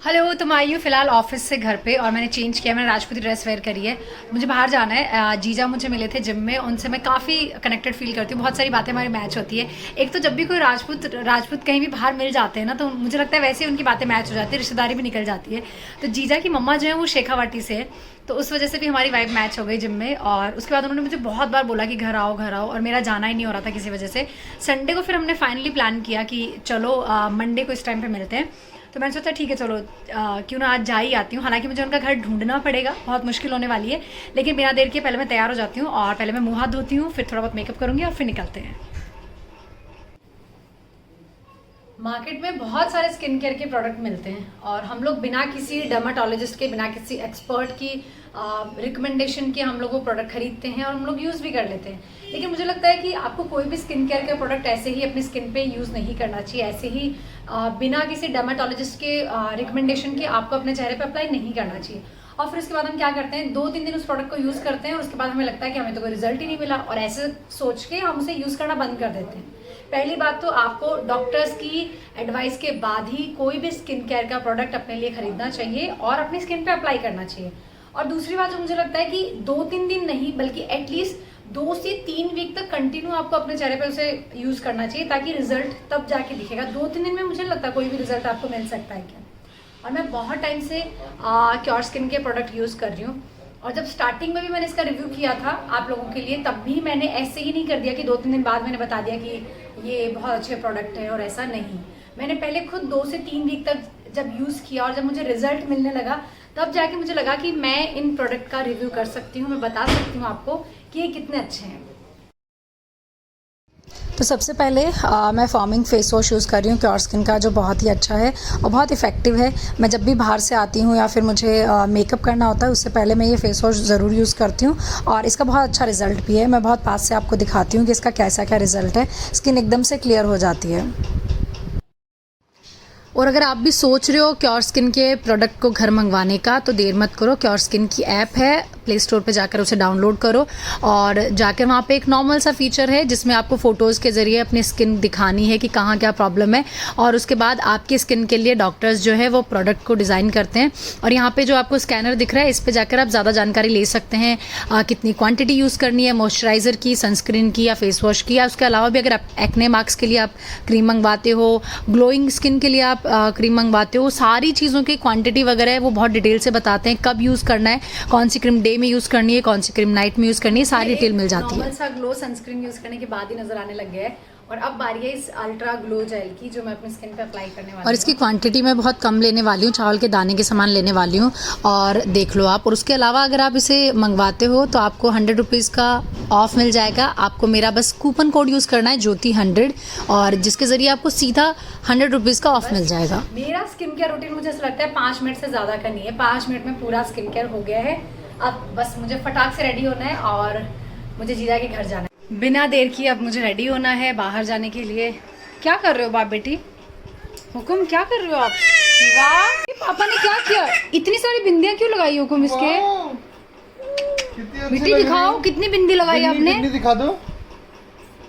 Hello, तो मैं आई हूँ फ़िलहाल ऑफिस से घर पे और मैंने चेंज किया। मैंने राजपूती ड्रेस वेयर करी है। मुझे बाहर जाना है। जीजा मुझे मिले थे जिम में, उनसे मैं काफ़ी कनेक्टेड फील करती हूँ। बहुत सारी बातें हमारी मैच होती है। एक तो जब भी कोई राजपूत कहीं भी बाहर मिल जाते हैं ना, तो मुझे लगता है वैसे ही उनकी बातें मैच हो जाती है, रिश्तेदारी भी निकल जाती है। तो जीजा की मम्मा जो है वो शेखावाटी से है, तो उस वजह से भी हमारी वाइब मैच हो गई जिम में। और उसके बाद उन्होंने मुझे बहुत बार बोला कि घर आओ घर आओ, और मेरा जाना ही नहीं हो रहा था किसी वजह से। संडे को फिर हमने फाइनली प्लान किया कि चलो मंडे को इस टाइम पे मिलते हैं। तो मैंने सोचा ठीक है चलो क्यों ना आज जा ही आती हूँ। हालांकि मुझे उनका घर ढूंढना पड़ेगा, बहुत मुश्किल होने वाली है, लेकिन बिना देर के पहले मैं तैयार हो जाती हूँ और पहले मैं मुँह हाथ धोती हूँ, फिर थोड़ा बहुत मेकअप करूँगी और फिर निकलते हैं। मार्केट में बहुत सारे स्किन केयर के प्रोडक्ट मिलते हैं और हम लोग बिना किसी डर्माटोलॉजिस्ट के, बिना किसी एक्सपर्ट की रिकमेंडेशन के हम लोग वो प्रोडक्ट खरीदते हैं और हम लोग यूज़ भी कर लेते हैं। लेकिन मुझे लगता है कि आपको कोई भी स्किन केयर का प्रोडक्ट ऐसे ही अपनी स्किन पे यूज़ नहीं करना चाहिए। ऐसे ही बिना किसी डर्माटोलॉजिस्ट के रिकमेंडेशन के आपको अपने चेहरे पे अप्लाई नहीं करना चाहिए। और फिर उसके बाद हम क्या करते हैं, 2-3 दिन उस प्रोडक्ट को यूज़ करते हैं और उसके बाद हमें लगता है कि हमें तो कोई रिजल्ट ही नहीं मिला, और ऐसे सोच के हम उसे यूज़ करना बंद कर देते हैं। पहली बात तो आपको डॉक्टर्स की एडवाइस के बाद ही कोई भी स्किन केयर का प्रोडक्ट अपने लिए खरीदना चाहिए और अपनी स्किन पे अप्लाई करना चाहिए। और दूसरी बात जो मुझे लगता है कि 2-3 दिन नहीं, बल्कि एटलीस्ट 2 से 3 वीक तक कंटिन्यू आपको अपने चेहरे पे उसे यूज़ करना चाहिए, ताकि रिजल्ट तब जाके दिखेगा। 2-3 दिन में मुझे नहीं लगता कोई भी रिजल्ट आपको मिल सकता है क्या। और मैं बहुत टाइम से क्योर स्किन के प्रोडक्ट यूज़ कर रही हूँ, और जब स्टार्टिंग में भी मैंने इसका रिव्यू किया था आप लोगों के लिए, तब भी मैंने ऐसे ही नहीं कर दिया कि 2-3 दिन बाद मैंने बता दिया कि ये बहुत अच्छे प्रोडक्ट है, और ऐसा नहीं। मैंने पहले खुद 2 से 3 वीक तक जब यूज़ किया और जब मुझे रिजल्ट मिलने लगा, तब जाके मुझे लगा कि मैं इन प्रोडक्ट का रिव्यू कर सकती हूँ, मैं बता सकती हूँ आपको कि ये कितने अच्छे हैं। तो सबसे पहले मैं फॉर्मिंग फेस वॉश यूज़ कर रही हूँ क्योर स्किन का, जो बहुत ही अच्छा है और बहुत इफ़ेक्टिव है। मैं जब भी बाहर से आती हूँ या फिर मुझे मेकअप करना होता है, उससे पहले मैं ये फेस वॉश ज़रूर यूज़ करती हूँ और इसका बहुत अच्छा रिज़ल्ट भी है। मैं बहुत पास से आपको दिखाती हूँ कि इसका कैसा क्या रिज़ल्ट है। स्किन एकदम से क्लियर हो जाती है। और अगर आप भी सोच रहे हो क्योर स्किन के प्रोडक्ट को घर मंगवाने का, तो देर मत करो। क्योर स्किन की ऐप है, प्ले स्टोर पे जाकर उसे डाउनलोड करो और जाकर वहाँ पे एक नॉर्मल सा फीचर है जिसमें आपको फ़ोटोज़ के ज़रिए अपनी स्किन दिखानी है कि कहाँ क्या प्रॉब्लम है, और उसके बाद आपकी स्किन के लिए डॉक्टर्स जो है वो प्रोडक्ट को डिज़ाइन करते हैं। और यहाँ पे जो आपको स्कैनर दिख रहा है, इस पर जाकर आप ज़्यादा जानकारी ले सकते हैं, कितनी क्वान्टिटी यूज़ करनी है मॉइस्चराइज़र की, सनस्क्रीन की या फेस वॉश की, या उसके अलावा भी अगर आप एक्ने मार्क्स के लिए आप क्रीम मंगवाते हो, ग्लोइंग स्किन के लिए आप क्रीम मंगवाते हो, सारी चीज़ों की क्वांटिटी वगैरह है वो बहुत डिटेल से बताते हैं। कब यूज़ करना है, कौन सी क्रीम डे में यूज़ करनी है, कौन सी क्रीम नाइट में यूज़ करनी है, सारी डिटेल मिल जाती है। नॉर्मल सा ग्लो सनस्क्रीन यूज़ करने के बाद ही नजर आने लग गया है, और अब बारी है इस अल्ट्रा ग्लो जेल की, जो मैं अपनी स्किन पे अप्लाई करने वाली हूँ। और इसकी क्वांटिटी मैं बहुत कम लेने वाली हूँ, चावल के दाने के समान लेने वाली हूँ, और देख लो आप। और उसके अलावा अगर आप इसे मंगवाते हो तो आपको 100 रुपीज़ का ऑफ मिल जाएगा। आपको मेरा बस कूपन कोड यूज़ करना है, ज्योति100, और जिसके ज़रिए आपको सीधा 100 रुपीज़ का ऑफ मिल जाएगा। मेरा स्किन केयर रूटीन मुझे ऐसा लगता है 5 मिनट से ज़्यादा का नहीं है। 5 मिनट में पूरा स्किन केयर हो गया है। अब बस मुझे फटाक से रेडी होना है और मुझे जीजा के घर जाना है। बिना देर की अब मुझे रेडी होना है बाहर जाने के लिए। क्या कर रहे हो बाप बेटी? हुकुम क्या कर रहे हो आप? वाह, पापा ने क्या किया? इतनी सारी बिंदियां क्यों लगाई हुकुम इसके? बेटी दिखाओ कितनी बिंदी लगाई आपने। दिखा दो।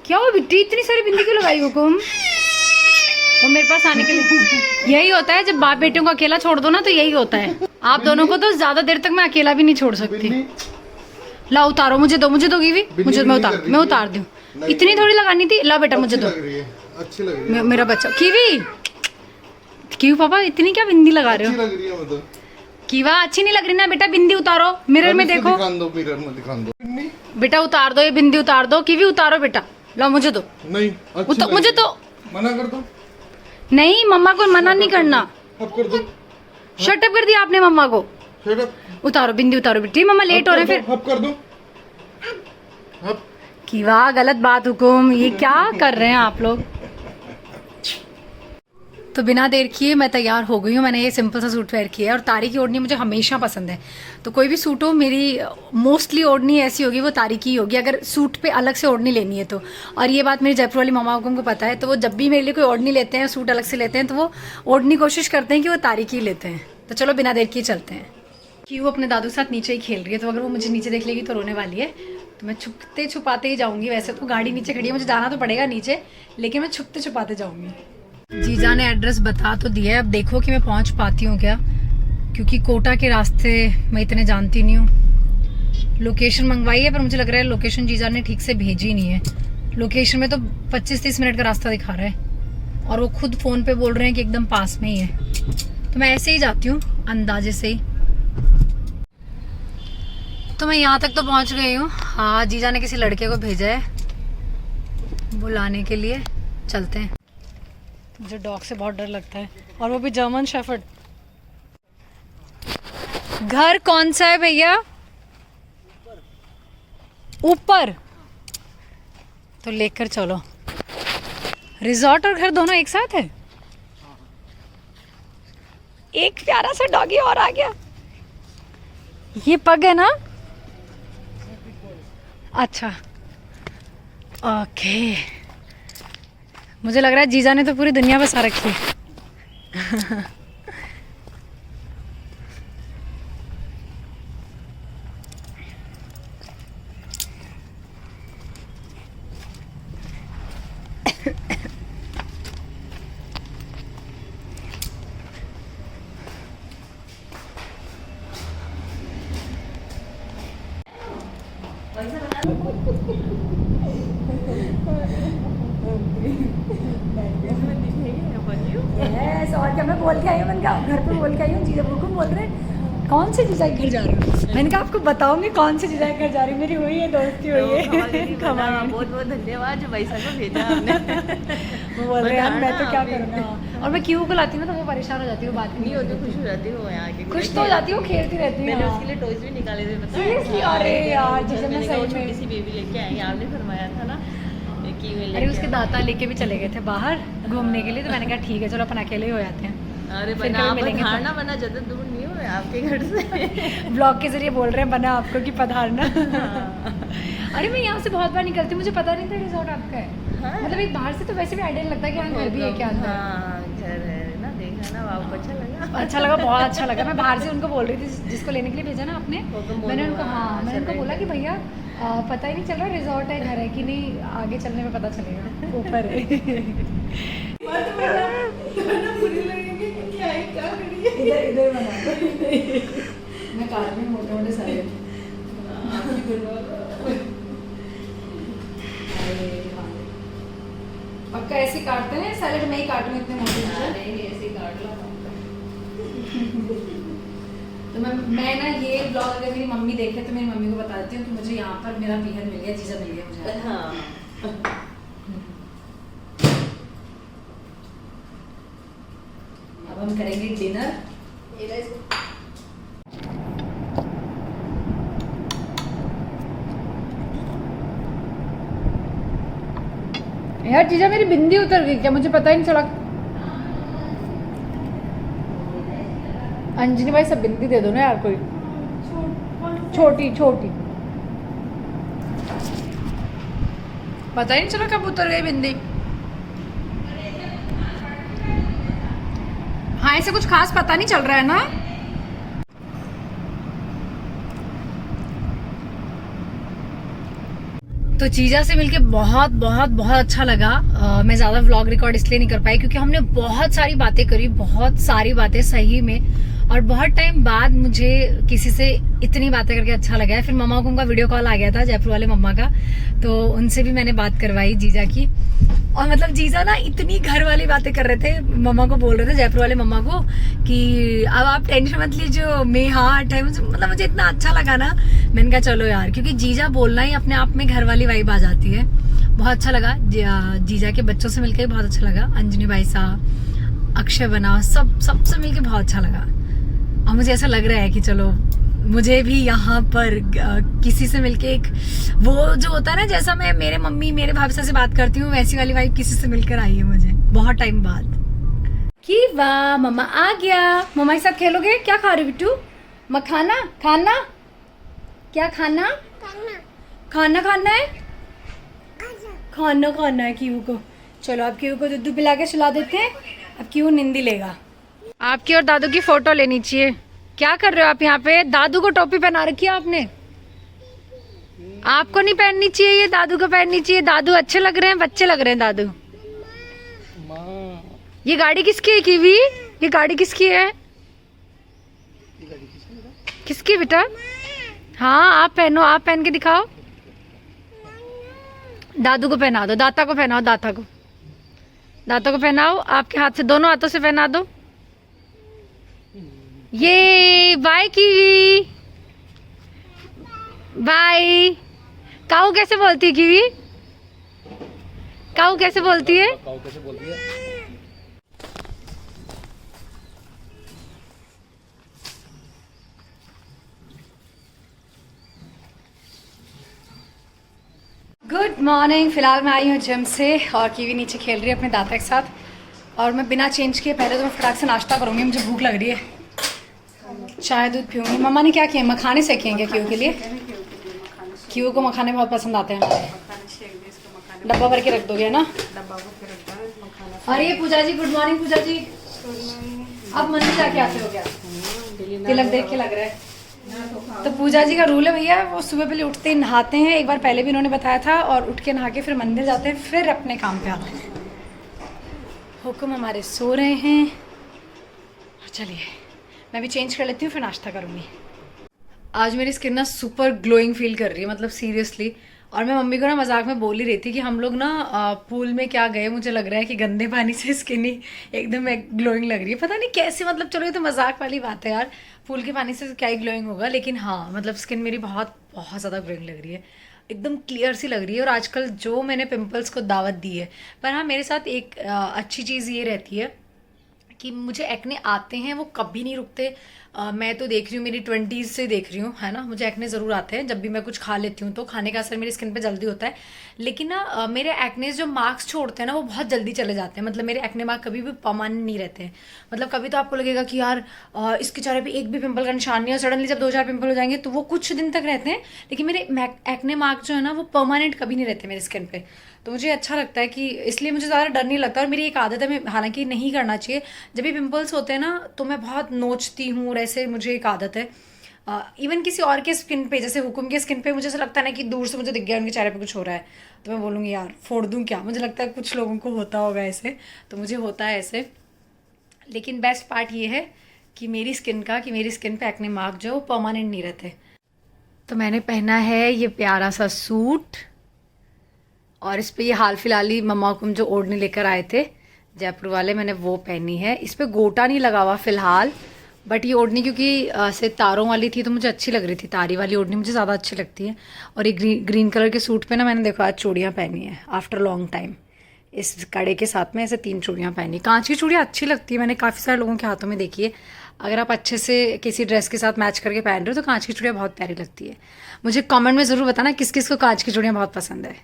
क्या हुआ बेटी, इतनी सारी बिंदी क्यों लगाई हुकुम? वो मेरे पास आने के लिए यही होता है, जब बाप बेटियों को अकेला छोड़ दो ना, तो यही होता है। आप दोनों को तो ज्यादा देर तक मैं अकेला भी नहीं छोड़ सकती। ला उतारो, मुझे दो कीवी, मुझे मैं उतार दूं। इतनी थोड़ी लगानी थी। ला बेटा मुझे दो। अच्छी लग रही है मेरा बच्चा। कीवी पापा इतनी क्या बिंदी लगा रहे हो? कीवा अच्छी नहीं लग रही ना बेटा, बिंदी उतारो, मिरर में देखो। मिरर में दिखा दो बेटा, उतार दो ये बिंदी, उतार दो। कीवी उतारो बेटा, ला मुझे दो। नहीं मुझे तो मना कर दो। नहीं, मम्मा को मना नहीं करना। कर दो। शट अप कर दिया आपने मम्मा को। उतारो बिंदी, उतारो बेटी, मम्मा लेट हो रहे हैं फिर। कर दो। की वाह, गलत बात हुकुम, ये क्या कर रहे हैं आप लोग? तो बिना देर किए मैं तैयार हो गई हूँ। मैंने ये सिंपल सा सूट वेयर किया है, और तारी की ओढ़नी मुझे हमेशा पसंद है। तो कोई भी सूट हो, मेरी मोस्टली ओढ़नी ऐसी होगी वो तारी की होगी, अगर सूट पे अलग से ओढ़नी लेनी है तो। और ये बात मेरी जयपुर वाली मामा हुकुम को पता है, तो वो जब भी मेरे लिए कोई ओढ़नी लेते हैं, सूट अलग से लेते हैं, तो वो ओढ़नी कोशिश करते हैं कि वो तारी की लेते हैं। तो चलो बिना देर किए चलते हैं। कि वो अपने दादू के साथ नीचे ही खेल रही है, तो अगर वो मुझे नीचे देख लेगी तो रोने वाली है। तो मैं छुपते छुपाते ही जाऊंगी। वैसे तो गाड़ी नीचे खड़ी है, मुझे जाना तो पड़ेगा नीचे, लेकिन मैं छुपते छुपाते जाऊंगी। जीजा ने एड्रेस बता तो दिया है, अब देखो कि मैं पहुंच पाती हूँ क्या, क्योंकि कोटा के रास्ते मैं इतने जानती नहीं हूँ। लोकेशन मंगवाई है पर मुझे लग रहा है लोकेशन जीजा ने ठीक से भेजी नहीं है। लोकेशन में तो 25-30 मिनट का रास्ता दिखा रहा है और वो खुद फ़ोन पे बोल रहे हैं कि एकदम पास में ही है। तो मैं ऐसे ही जाती हूँ अंदाजे से ही। तो मैं यहाँ तक तो पहुँच गई हूँ। हाँ, जीजा ने किसी लड़के को भेजा है बुलाने के लिए। चलते हैं। मुझे डॉग से बहुत डर लगता है, और वो भी जर्मन शेफर्ड। घर कौन सा है भैया? ऊपर तो लेकर चलो। रिजॉर्ट और घर दोनों एक साथ है। एक प्यारा सा डॉगी और आ गया। ये पग है ना? अच्छा, ओके। मुझे लग रहा है जीजा ने तो पूरी दुनिया बसा रखी है। Yes, और क्या मैं बोल के आई हूँ, मैंने कहा घर पे बोल के आई हूँ। जीजा को बोल रहे हैं कौन से जीजा के घर जा रहे हो? मैंने कहा आपको बताऊंगी कौन से जीजा के घर जा रही हूँ, मेरी हुई है दोस्ती हुई है। बहुत बहुत धन्यवाद जो भाई साहब को भेजा हमने। वो बोल रहे हैं मैं तो क्या करूँगा। और मैं क्यों को लाती हूँ तो वो परेशान हो जाती हूँ, बात नहीं होती, खुश हो जाती हूँ यहाँ के। खुश तो हो जाती हूँ, खेलती रहती मैंने हूँ। उसके लिए टॉयज भी निकाले थे, पता है? Seriously? अरे यार, जीजा ने मैंने कहा वो सही में। छोटी सी बेबी लेके आएंगे, आपने फरमाया था ना कि मैं अरे लेके उसके दाता लेके भी चले गए थे बाहर घूमने के लिए, तो मैंने कहा ठीक है चलो अपन अकेले ही हो जाते हैं। अरे फिर बना कभी आप मिलेंगे पधारना, बना ज़्यादा दूर नहीं हो आपके घर से। ब्लॉग के जरिए बोल रहे हैं बना आपको कि पधारना। अरे मैं यहाँ से बहुत बार निकलती हूँ, मुझे पता नहीं था रिजॉर्ट आपका है। हाँ? मतलब एक बाहर से तो वैसे भी आइडिया लगता है कि हाँ घर भी है क्या अंदर। हाँ घर है ना, देखा ना, आपको अच्छा लगा? अच्छा लगा, बहुत अच्छा लगा। मैं बाहर से उनको बोल रही थी जिसको लेने के लिए भेजा ना आपने, वो तो मैंने उनको बोलो, हाँ मैंने उनको चलेंगे। बोला कि भैया पता ही नहीं चल रहा रिजॉर्ट है घर है कि नहीं, आगे चलने में पता चलेगा ऊपर है। इधर इधर बना मैं काट में मोटे मोटे सारे। पक्का ऐसे ही काटते हैं, सैलेड में ही काटूं इतने मोटे मोटे? ऐसे ही काट लो। तो मैं ना ये ब्लॉग अगर मेरी मम्मी देखे तो मेरी मम्मी को बताती हूँ कि मुझे यहाँ पर मेरा पीहर मिल गया, जीजा मिल गया मुझे। हाँ अब हम करेंगे डिनर। यार जीजा मेरी बिंदी उतर गई क्या, मुझे पता ही नहीं चला। अंजनी भाई सब बिंदी दे दो ना यार कोई, छोटी छोटी। पता ही नहीं चला कब उतर गई बिंदी। हाँ ऐसे कुछ खास पता नहीं चल रहा है ना। तो जीजा से मिलके बहुत बहुत बहुत अच्छा लगा। मैं ज़्यादा व्लॉग रिकॉर्ड इसलिए नहीं कर पाई क्योंकि हमने बहुत सारी बातें करी, बहुत सारी बातें सही में, और बहुत टाइम बाद मुझे किसी से इतनी बातें करके अच्छा लगा है। फिर मम्मा को उनका वीडियो कॉल आ गया था, जयपुर वाले मम्मा का, तो उनसे भी मैंने बात करवाई जीजा की। और मतलब जीजा ना इतनी घर वाली बातें कर रहे थे, मम्मा को बोल रहे थे, जयपुर वाले मम्मा को, कि अब आप टेंशन मत लीजिए, मैं हार्ट है। मतलब मुझे इतना अच्छा लगा ना, मैंने कहा चलो यार, क्योंकि जीजा बोलना ही अपने आप में घर वाली वाइब आ जाती है। बहुत अच्छा लगा, जीजा के बच्चों से मिलकर बहुत अच्छा लगा, अंजनी भाई साहब, अक्षय बना, सबसे मिलकर बहुत अच्छा लगा। और मुझे ऐसा लग रहा है कि चलो मुझे भी यहाँ पर किसी से मिलके एक वो जो होता है ना, जैसा मैं मेरे मम्मी मेरे भाभी से बात करती हूँ, वैसी वाली वाइब किसी से मिलकर आई है मुझे बहुत टाइम बाद। कि वाह मम्मा आ गया, मम्मा के साथ खेलोगे? क्या खा रहे हो बिट्टू? मखाना खाना? क्या खाना? खाना खाना है, खाना खाना है क्यू को। चलो अब क्यू को दूध पिला के सुला देते हैं, अब क्यू नींदी लेगा। आपकी और दादू की फोटो लेनी चाहिए। क्या कर रहे हो आप यहाँ पे? दादू को टोपी पहना रखी है आपने। आपको नहीं पहननी चाहिए ये, दादू को पहननी चाहिए। दादू अच्छे लग रहे हैं, बच्चे लग रहे हैं दादू। ये गाड़ी किसकी है कीवी? ये गाड़ी किसकी है? किसकी बेटा? हाँ आप पहनो, आप पहन के दिखाओ। दादू को पहना दो, दाता को पहनाओ, दाता को, दाता को पहनाओ, आपके हाथ से, दोनों हाथों से पहना दो। ये बाय कीवी, बाय। काऊ कैसे बोलती है कीवी? काऊ कैसे बोलती है? Good morning. फिलहाल मैं आई हूँ जिम से और कीवी नीचे खेल रही है अपने दाता के साथ। और मैं बिना चेंज किए पहले तो मैं फटाक से नाश्ता करूँगी, मुझे भूख लग रही है। चाय दूध पीऊँगी। मम्मा ने क्या किया, मखाने सेके हैं क्या कीवी के लिए? कीवी को मखाने बहुत पसंद आते हैं। डब्बा भर के रख दोगे ना? अरे पूजा जी, गुड मॉर्निंग पूजा जी। अब मंदिर जाके आते हो क्या? तिलक देख के लग रहा है। तो पूजा जी का रूल है भैया, वो सुबह पहले उठते ही नहाते हैं, एक बार पहले भी उन्होंने बताया था, और उठ के नहा के फिर मंदिर जाते हैं, फिर अपने काम पे आते हैं। हुक्म हमारे सो रहे हैं। चलिए मैं भी चेंज कर लेती हूँ, फिर नाश्ता करूँगी। आज मेरी स्किन ना सुपर ग्लोइंग फील कर रही है, मतलब सीरियसली। और मैं मम्मी को ना मजाक में बोल ही रही थी कि हम लोग ना पूल में क्या गए, मुझे लग रहा है कि गंदे पानी से स्किन ही एकदम ग्लोइंग लग रही है। पता नहीं कैसे, मतलब चलो ये तो मजाक वाली बात है यार, पूल के पानी से क्या ही ग्लोइंग होगा, लेकिन हाँ मतलब स्किन मेरी बहुत बहुत ज़्यादा ग्लोइंग लग रही है, एकदम क्लियर सी लग रही है। और आजकल जो मैंने पिंपल्स को दावत दी है, पर हाँ मेरे साथ एक अच्छी चीज़ ये रहती है कि मुझे एक्ने आते हैं, वो कभी नहीं रुकते। मैं तो देख रही हूँ, मेरी 20s से देख रही हूँ, है ना, मुझे एक्ने ज़रूर आते हैं। जब भी मैं कुछ खा लेती हूँ तो खाने का असर मेरी स्किन पे जल्दी होता है, लेकिन ना मेरे एक्नेस जो मार्क्स छोड़ते हैं ना वो बहुत जल्दी चले जाते हैं। मतलब मेरे एक्ने मार्क कभी भी परमानेंट नहीं रहते हैं। मतलब कभी तो आपको लगेगा कि यार इसके चेहरे पे एक भी पिंपल का निशान नहीं है, और सडनली जब 2-4 पिंपल हो जाएंगे तो वो कुछ दिन तक रहते हैं, लेकिन मेरे एक्ने मार्क जो है ना वो परमानेंट कभी नहीं रहते मेरी स्किन पे। तो मुझे अच्छा लगता है कि इसलिए मुझे ज़्यादा डर नहीं लगता। और मेरी एक आदत है, मैं हालांकि नहीं करना चाहिए, जब भी पिंपल्स होते हैं ना तो मैं बहुत नोचती हूँ, और ऐसे मुझे एक आदत है। इवन किसी और के स्किन पे, जैसे हुकुम के स्किन पे, मुझे ऐसा लगता है ना कि दूर से मुझे दिख गया उनके चेहरे पे कुछ हो रहा है, तो मैं बोलूँगी यार फोड़ दूँ क्या। मुझे लगता है कुछ लोगों को होता होगा ऐसे, तो मुझे होता है ऐसे। लेकिन बेस्ट पार्ट ये है कि मेरी स्किन पे एक्ने मार्क जो है वो परमानेंट नहीं रहते। तो मैंने पहना है ये प्यारा सा सूट, और इस पे ये हाल फिलहाल ही मम्मा हुकुम जो ओढ़नी लेकर आए थे जयपुर वाले, मैंने वो पहनी है। इस पे गोटा नहीं लगा हुआ फिलहाल, बट ये ओढ़नी क्योंकि से तारों वाली थी तो मुझे अच्छी लग रही थी। तारी वाली ओढ़नी मुझे ज़्यादा अच्छी लगती है। और ये ग्रीन कलर के सूट पे ना मैंने देखो आज चूड़ियाँ पहनी है आफ्टर लॉन्ग टाइम। इस कड़े के साथ में ऐसे 3 चूड़ियाँ पहनी। कांच की चूड़ियाँ अच्छी लगती है, मैंने काफ़ी सारे लोगों के हाथों में देखी है। अगर आप अच्छे से किसी ड्रेस के साथ मैच करके पहन रहे हो तो कांच की चूड़ियाँ बहुत प्यारी लगती है। मुझे कमेंट में ज़रूर बताना किस किस को कांच की चूड़ियाँ बहुत पसंद है।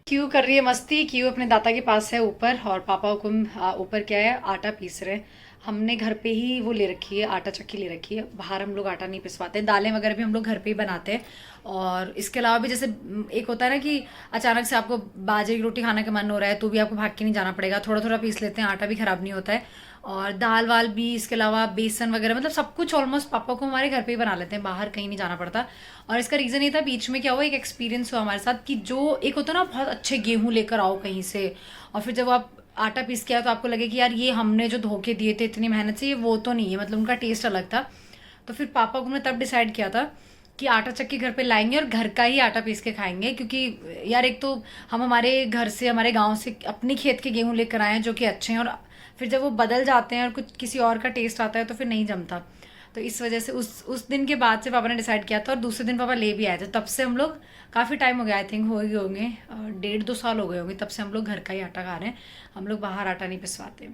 क्यू कर रही है मस्ती, क्यू अपने दाता के पास है ऊपर, और पापा हुकुम ऊपर क्या है आटा पीस रहे हैं। हमने घर पे ही वो ले रखी है, आटा चक्की ले रखी है, बाहर हम लोग आटा नहीं पिसवाते। दालें वगैरह भी हम लोग घर पे ही बनाते हैं। और इसके अलावा भी जैसे एक होता है ना कि अचानक से आपको बाजरे की रोटी खाने का मन हो रहा है तो भी आपको भाग के नहीं जाना पड़ेगा, थोड़ा थोड़ा पीस लेते हैं, आटा भी ख़राब नहीं होता है। और दाल वाल भी, इसके अलावा बेसन वगैरह, मतलब सब कुछ ऑलमोस्ट पापा को हमारे घर पे ही बना लेते हैं, बाहर कहीं नहीं जाना पड़ता। और इसका रीज़न ये था, बीच में क्या हुआ, एक एक्सपीरियंस हुआ हमारे साथ कि जो एक होता है ना बहुत अच्छे गेहूँ लेकर आओ कहीं से, और फिर जब आप आटा पीस के आओ तो आपको लगे कि यार ये हमने जो धोखे दिए थे इतनी मेहनत से, ये वो तो नहीं है, मतलब उनका टेस्ट अलग था। तो फिर पापा को हमने तब डिसाइड किया था कि आटा चक्की घर पे लाएंगे और घर का ही आटा पीस के खाएंगे, क्योंकि यार एक तो हम हमारे घर से, हमारे गांव से अपनी खेत के गेहूं लेकर आए हैं जो कि अच्छे हैं, और फिर जब वो बदल जाते हैं और कुछ किसी और का टेस्ट आता है तो फिर नहीं जमता। तो इस वजह से उस दिन के बाद से पापा ने डिसाइड किया था, और दूसरे दिन पापा ले भी आए थे। तब से हम लोग काफ़ी टाइम हो गया, आई थिंक हो गए होंगे 1.5-2 साल हो गए होंगे, तब से हम लोग घर का ही आटा खा रहे हैं, हम लोग बाहर आटा नहीं पिसवाते।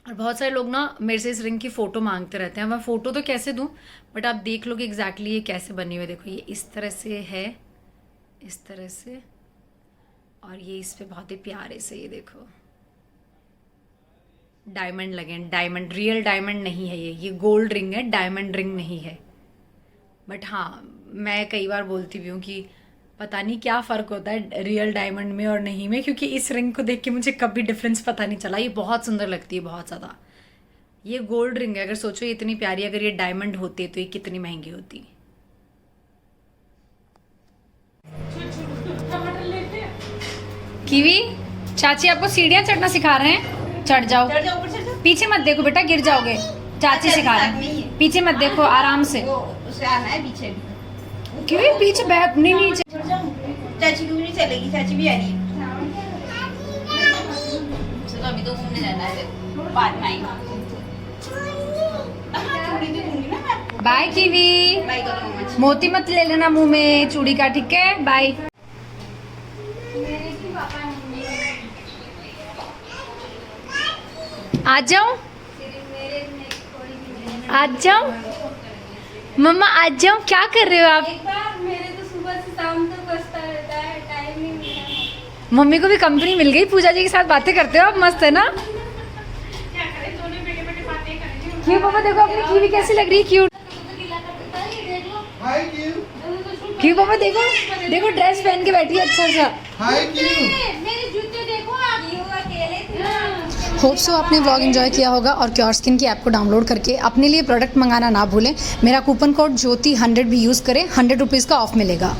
और बहुत सारे लोग ना मेरे से इस रिंग की फ़ोटो मांगते रहते हैं। मैं फ़ोटो तो कैसे दूँ, बट आप देख लो कि एग्जैक्टली ये कैसे बनी हुई है। देखो ये इस तरह से है, इस तरह से, और ये इस पर बहुत ही प्यारे से, ये देखो डायमंड लगे हैं। डायमंड, रियल डायमंड नहीं है ये गोल्ड रिंग है, डायमंड रिंग नहीं है। बट हाँ मैं कई बार बोलती भी हूँ कि पता नहीं क्या फ़र्क होता है रियल डायमंड में और नहीं में, क्योंकि इस रिंग को देख के मुझे कभी डिफरेंस पता नहीं चला। ये बहुत सुंदर लगती है, बहुत ज़्यादा। ये गोल्ड रिंग है, अगर सोचो ये इतनी प्यारी, अगर ये डायमंड होती तो ये कितनी महंगी होती। कीवी चाची आपको सीढ़ियाँ चढ़ना सिखा रहे हैं। चढ़ जाओ, चढ़ जाओ, ऊपर चढ़ जाओ। पीछे मत देखो बेटा, गिर जाओगे। चाची सिखा साथ रहे में ही हैं, है। पीछे मत देखो, आराम से। वो उसे आना है पीछे भी। क्यों पीछे बैठ नहीं नीचे। चढ़ जाओ। चाची क्यों नहीं चलेगी, चाची भी आ रही है। तो अभी तो घूमने जाना है, बाद में आएंगे। हाँ, चूड़ी भी दूंगी ना मैं। Bye kiwi. बाय करो मम्मा। मोती मत ले लेना मुंह में चूड़ी का, ठीक है? बाय। आ जाओ, आ जाओ मम्मा, आ जाओ। क्या कर रहे हो आप? एक बार मेरे तो सुबह से शाम तक बसता रहता है, टाइम ही नहीं मिला। मम्मी को भी कंपनी मिल गई, पूजा जी के साथ बातें करते हो आप, मस्त है ना? क्या करें, दोनों बेटे बेटे बातें करेंगे। क्यों पापा, देखो अपनी कीवी कैसी लग रही है, क्यूट। हाय क्यू क्यों पापा, देखो देखो ड्रेस पहन के बैठी है अच्छा सा। हाय क्यू मेरे जूते देखो आप, ये अकेले थे। होप सो आपने व्लॉग एंजॉय किया होगा और क्योर स्किन की ऐप को डाउनलोड करके अपने लिए प्रोडक्ट मंगाना ना भूलें। मेरा कूपन कोड ज्योति 100 भी यूज़ करें, 100 रुपीज़ का ऑफ मिलेगा।